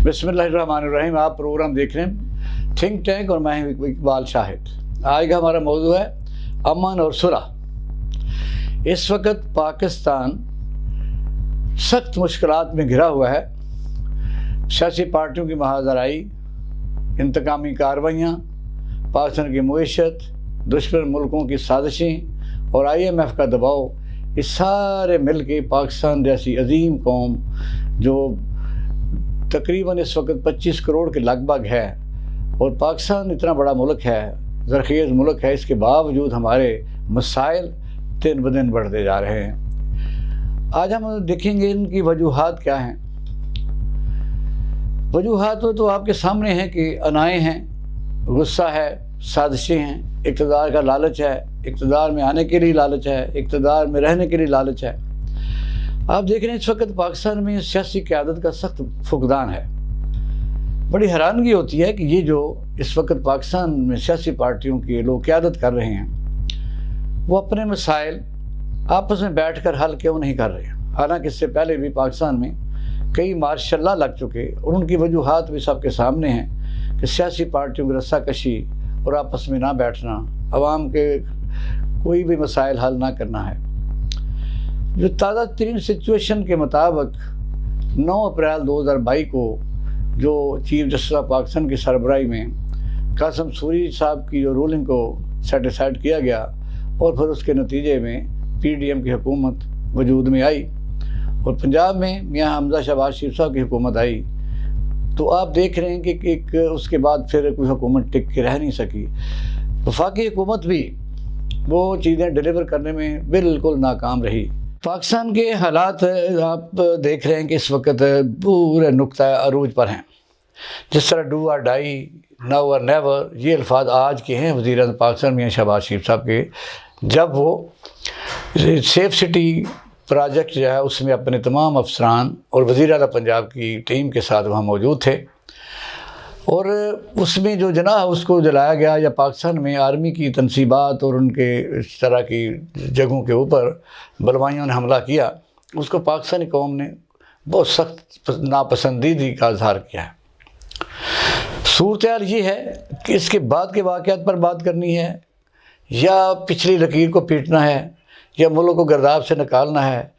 बिस्मिल्लाहिर्रहमानिर्रहीम। आप प्रोग्राम देख रहे हैं थिंक टैंक और मैं हूं इकबाल शाहिद। आज का हमारा मौजू है अमन और सुलह। इस वक्त पाकिस्तान सख्त मुश्किलात में घिरा हुआ है। सियासी पार्टियों की महाजराई, इंतकामी कार्रवाइयाँ, पाकिस्तान की मुईशत, दुश्मन मुल्कों की साजिशें और IMF का दबाव, ये सारे मिल के पाकिस्तान जैसी अजीम कौम जो तकरीबन इस वक्त 25 करोड़ के लगभग है, और पाकिस्तान इतना बड़ा मुल्क है, ज़रख़ीज़ मुल्क है, इसके बावजूद हमारे मसाइल दिन ब दिन बढ़ते जा रहे हैं। आज हम देखेंगे इनकी वजूहात क्या हैं। वजूहात तो आपके सामने हैं कि अनाएँ हैं, गुस्सा है, साजिशें हैं, इक़्तिदार का लालच है, इक़्तिदार में आने के लिए लालच है, इक़्तिदार में रहने के लिए लालच है। आप देख रहे हैं इस वक्त पाकिस्तान में सियासी क़यादत का सख्त फुक़दान है। बड़ी हैरानगी होती है कि ये जो इस वक्त पाकिस्तान में सियासी पार्टियों के लोग क़यादत कर रहे हैं, वो अपने मसाइल आपस में बैठकर हल क्यों नहीं कर रहे हैं। हालांकि इससे पहले भी पाकिस्तान में कई मार्शल लग चुके और उनकी वजूहात भी सबके सामने हैं कि सियासी पार्टियों की रस्साकशी और आपस में ना बैठना, अवाम के कोई भी मसाइल हल ना करना है। जो ताज़ा तरीन सिचुएशन के मुताबिक 9 अप्रैल 2022 को जो चीफ जस्टिस ऑफ पाकिस्तान की सरबराही में कासिम सूरी साहब की जो रूलिंग को सेटिस्फाइड किया गया और फिर उसके नतीजे में PDM की हुकूमत वजूद में आई और पंजाब में मियां हमजा शहबाज शरीफ साहब की हुकूमत आई, तो आप देख रहे हैं कि एक उसके बाद फिर कोई हुकूमत टिक के रह नहीं सकी। वफाकी हुकूमत भी वो चीज़ें डिलीवर करने में बिल्कुल नाकाम रही। पाकिस्तान के हालात आप देख रहे हैं कि इस वक्त पूरे नुक्ता अरूज पर हैं। जिस तरह डू और डाई, नाउ और नेवर, ये अल्फाज आज के हैं वज़ीर-ए-आज़म पाकिस्तान मियां शहबाज शरीफ साहब के, जब वो सेफ सिटी प्रोजेक्ट जो है उसमें अपने तमाम अफसरान और वज़ीर-ए-आला पंजाब की टीम के साथ वहाँ मौजूद थे, और उसमें जो जनाह उसको जलाया गया या पाकिस्तान में आर्मी की तनसीबात और उनके इस तरह की जगहों के ऊपर बलवाइयों ने हमला किया, उसको पाकिस्तानी कौम ने बहुत सख्त नापसंदीदगी का इजहार किया है। सूरत ये है कि इसके बाद के वाक़यात पर बात करनी है या पिछली लकीर को पीटना है या मुल्क को गर्दाब से निकालना है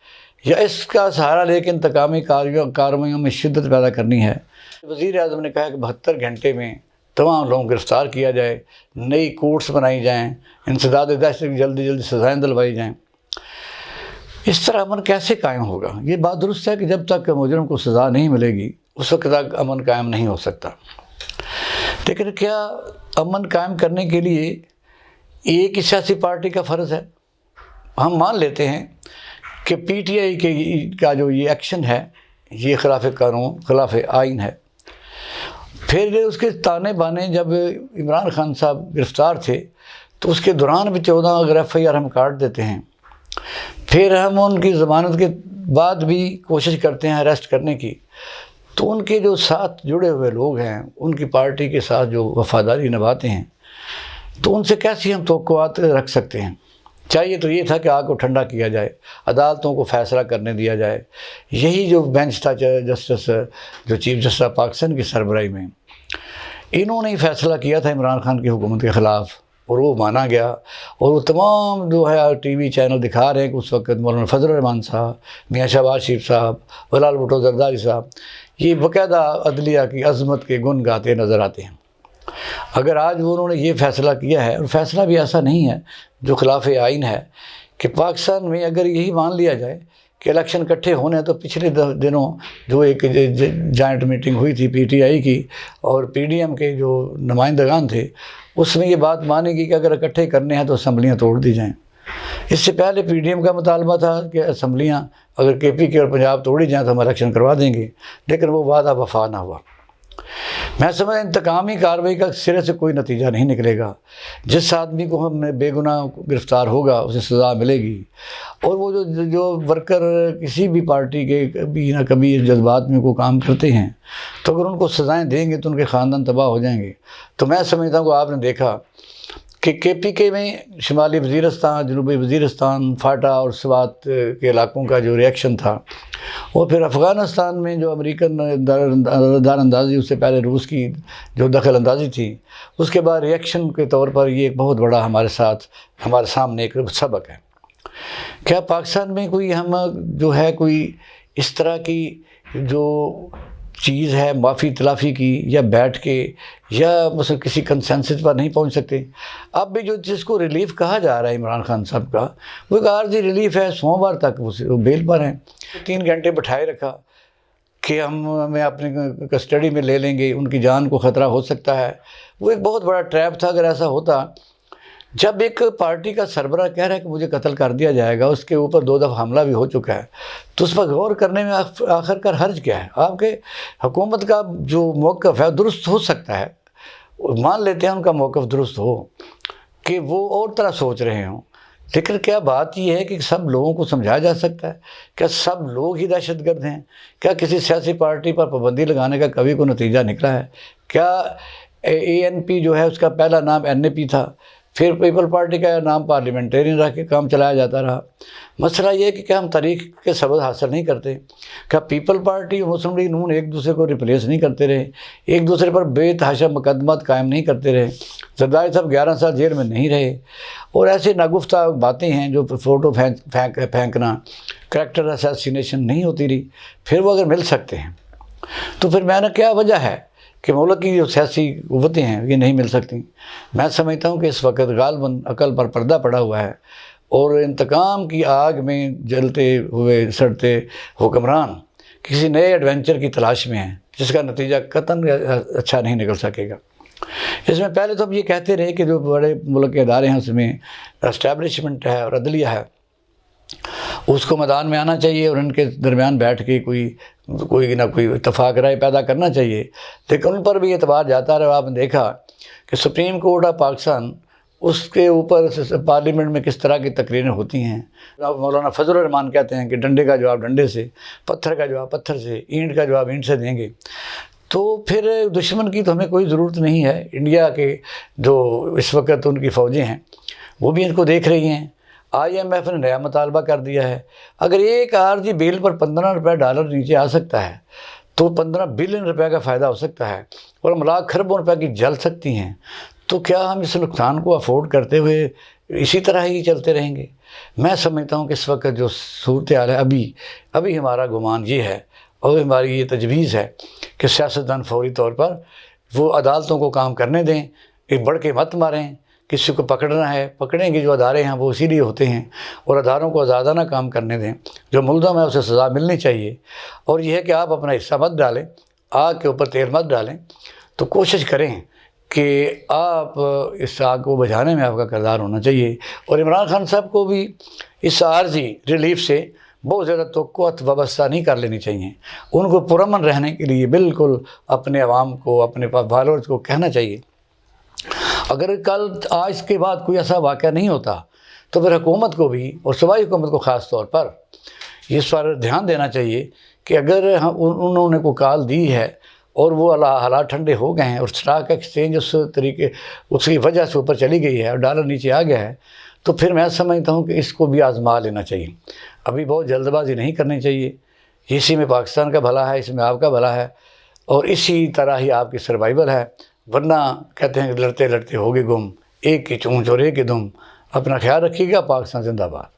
या इसका सहारा लेकर इंतकामी कार्रवाइयों में शिद्दत पैदा करनी है। वज़ीर-ए-आज़म ने कहा कि 72 घंटे में तमाम लोगों को गिरफ़्तार किया जाए, नई कोर्ट्स बनाई जाएँ, इंसदाद दहशत की जल्दी जल्दी सज़ाएँ दिलवाई जाएँ। इस तरह अमन कैसे कायम होगा? ये बात दुरुस्त है कि जब तक मुजरिम को सज़ा नहीं मिलेगी उस वक्त तक अमन कायम नहीं हो सकता। लेकिन क्या अमन कायम करने के लिए एक ही सियासी पार्टी का फ़र्ज़ है? हम मान लेते हैं कि PTI का जो ये एक्शन है ये खिलाफ कानून, खिलाफ आइन है। फिर उसके ताने बाने, जब इमरान खान साहब गिरफ़्तार थे तो उसके दौरान भी 14 अगर FIR हम काट देते हैं, फिर हम उनकी ज़मानत के बाद भी कोशिश करते हैं अरेस्ट करने की, तो उनके जो साथ जुड़े हुए लोग हैं, उनकी पार्टी के साथ जो वफ़ादारी निभाते हैं, तो उनसे कैसी हम तवक्कुआत रख सकते हैं? चाहिए तो ये था कि आग को ठंडा किया जाए, अदालतों को फ़ैसला करने दिया जाए। यही जो बेंच था जस्टिस जो चीफ जस्टिस ऑफ पाकिस्तान की सरबराही में, इन्होंने ही फ़ैसला किया था इमरान खान की हुकूमत के ख़िलाफ़, और वो माना गया। और वो तमाम जो है TV चैनल दिखा रहे हैं कि उस वक्त मौलाना फजल रहमान साहब, मियां शहबाज शरीफ साहब, बिलाल भुट्टो ज़रदारी साहब, ये बाकायदा अदलिया की अज़मत के गुन गाते नज़र आते हैं। अगर आज उन्होंने ये फ़ैसला किया है, और फ़ैसला भी ऐसा नहीं है जो खिलाफ आइन है, कि पाकिस्तान में अगर यही मान लिया जाए कि इलेक्शन इकट्ठे होने हैं, तो पिछले दिनों जो एक जॉइंट मीटिंग हुई थी PTI की और PDM के जो नुमाइंदगान थे, उसमें ये बात मानेगी कि अगर इकट्ठे करने हैं तो असम्बलियाँ तोड़ दी जाएँ। इससे पहले PDM का मुतालबा था कि असम्बलियाँ अगर KP और पंजाब तोड़ी जाएँ तो हम इलेक्शन करवा देंगे, लेकिन वो वादा वफा ना हुआ। मैं समझ इंतकामी कार्रवाई का सिरे से कोई नतीजा नहीं निकलेगा। जिस आदमी को हम बेगुनाह गिरफ़्तार होगा उसे सज़ा मिलेगी, और वो जो वर्कर किसी भी पार्टी के कभी ना कभी जज्बात में को काम करते हैं, तो अगर उनको सज़ाएं देंगे तो उनके ख़ानदान तबाह हो जाएंगे। तो मैं समझता हूँ कि आपने देखा کہ کے پی کے میں شمالی وزیرستان، جنوبی وزیرستان، فاٹا اور سوات کے علاقوں کا جو ریئیکشن تھا، اور پھر افغانستان میں جو امریکن دار اندازی، اس سے پہلے روس کی جو دخل اندازی تھی، اس کے بعد ریئیکشن کے طور پر یہ ایک بہت بڑا ہمارے سامنے ایک سبق ہے۔ کیا پاکستان میں کوئی ہم جو ہے کوئی اس طرح کی جو چیز ہے معافی تلافی کی، یا بیٹھ کے یا مثلا کسی کنسنسس پر نہیں پہنچ سکتے؟ اب بھی جو جس کو ریلیف کہا جا رہا ہے عمران خان صاحب کا، وہ ایک عارضی ریلیف ہے، سوموار تک وہ بیل پر ہیں، 3 گھنٹے بٹھائے رکھا کہ ہمیں اپنے کسٹڈی میں لے لیں گے، ان کی جان کو خطرہ ہو سکتا ہے۔ وہ ایک بہت بڑا ٹریپ تھا۔ اگر ایسا ہوتا، جب ایک پارٹی کا سربراہ کہہ رہا ہے کہ مجھے قتل کر دیا جائے گا، اس کے اوپر 2 دفعہ حملہ بھی ہو چکا ہے، تو اس پر غور کرنے میں آخر کار حرج کیا ہے؟ آپ کے حکومت کا جو موقف ہے درست ہو سکتا ہے، مان لیتے ہیں ان کا موقف درست ہو کہ وہ اور طرح سوچ رہے ہوں، لیکن کیا بات یہ ہے کہ سب لوگوں کو سمجھایا جا سکتا ہے؟ کیا سب لوگ ہی دہشت گرد ہیں؟ کیا کسی سیاسی پارٹی پر پابندی لگانے کا کبھی کوئی نتیجہ نکلا ہے؟ کیا ANP جو ہے اس کا پہلا نام NAP تھا، پھر پیپل پارٹی کا نام پارلیمنٹیرین رہ کے کام چلایا جاتا رہا؟ مسئلہ یہ ہے کہ کیا ہم تاریخ کے سبق حاصل نہیں کرتے؟ کیا پیپل پارٹی اور مسلم لیگ نون ایک دوسرے کو ریپلیس نہیں کرتے رہے؟ ایک دوسرے پر بے تحاشا مقدمات قائم نہیں کرتے رہے؟ زرداری صاحب 11 سال جیل میں نہیں رہے؟ اور ایسے ناگفتہ باتیں ہیں جو فوٹو پھینکنا، کریکٹر اسیسینیشن نہیں ہوتی رہی، پھر وہ اگر مل سکتے ہیں تو پھر میں نے کیا وجہ ہے کہ ملک کی جو سیاسی قوتیں ہیں یہ نہیں مل سکتی؟ میں سمجھتا ہوں کہ اس وقت غالباً عقل پر پردہ پڑا ہوا ہے، اور انتقام کی آگ میں جلتے ہوئے سڑتے حکمران کسی نئے ایڈونچر کی تلاش میں ہیں، جس کا نتیجہ قطعاً اچھا نہیں نکل سکے گا۔ اس میں پہلے تو ہم یہ کہتے رہے کہ جو بڑے ملک کے ادارے ہیں اس میں اسٹیبلشمنٹ ہے اور عدلیہ ہے، اس کو میدان میں آنا چاہیے اور ان کے درمیان بیٹھ کے کوئی نہ کوئی اتفاق رائے پیدا کرنا چاہیے، لیکن ان پر بھی اعتبار جاتا رہا۔ آپ نے دیکھا کہ سپریم کورٹ آف پاکستان، اس کے اوپر پارلیمنٹ میں کس طرح کی تقریریں ہوتی ہیں۔ مولانا فضل الرحمان کہتے ہیں کہ ڈنڈے کا جواب ڈنڈے سے، پتھر کا جواب پتھر سے، اینٹ کا جواب اینٹ سے دیں گے۔ تو پھر دشمن کی تو ہمیں کوئی ضرورت نہیں ہے۔ انڈیا کے جو اس وقت ان کی فوجیں ہیں وہ بھی ان کو دیکھ رہی ہیں۔ IMF نے نیا مطالبہ کر دیا ہے، اگر ایک عارضی بیل پر $15 نیچے آ سکتا ہے تو $15 بلین کا فائدہ ہو سکتا ہے، اور املاک کھربوں روپے کی جل سکتی ہیں۔ تو کیا ہم اس نقصان کو افورڈ کرتے ہوئے اسی طرح ہی چلتے رہیں گے؟ میں سمجھتا ہوں کہ اس وقت جو صورتحال ہے، ابھی ہمارا گمان یہ ہے اور ہماری یہ تجویز ہے کہ سیاستدان فوری طور پر وہ عدالتوں کو کام کرنے دیں، کہ بڑھ کے مت ماریں۔ کسی کو پکڑنا ہے پکڑیں گے، جو ادارے ہیں وہ اسی لیے ہوتے ہیں، اور اداروں کو آزادانہ کام کرنے دیں۔ جو ملزم ہے اسے سزا ملنی چاہیے، اور یہ ہے کہ آپ اپنا حصہ مت ڈالیں، آگ کے اوپر تیل مت ڈالیں، تو کوشش کریں کہ آپ اس آگ کو بجھانے میں آپ کا کردار ہونا چاہیے۔ اور عمران خان صاحب کو بھی اس عارضی ریلیف سے بہت زیادہ توقعات وابستہ نہیں کر لینی چاہیے۔ ان کو پرامن رہنے کے لیے بالکل اپنے عوام کو، اپنے فالوورز کو کہنا چاہیے۔ اگر آج کے بعد کوئی ایسا واقعہ نہیں ہوتا تو پھر حکومت کو بھی، اور صوبائی حکومت کو خاص طور پر، اس پر دھیان دینا چاہیے کہ اگر انہوں نے کوئی کال دی ہے اور وہ حالات ٹھنڈے ہو گئے ہیں اور اسٹاک ایکسچینج اس کی وجہ سے اوپر چلی گئی ہے اور ڈالر نیچے آ گیا ہے، تو پھر میں سمجھتا ہوں کہ اس کو بھی آزما لینا چاہیے۔ ابھی بہت جلد بازی نہیں کرنی چاہیے۔ اسی میں پاکستان کا بھلا ہے، اس میں آپ کا بھلا ہے، اور اسی طرح ہی آپ کی سروائیول ہے۔ ورنہ کہتے ہیں کہ لڑتے لڑتے ہوگے گم، ایک کی چونچ اور ایک کی دم۔ اپنا خیال رکھیے گا۔ پاکستان زندہ باد۔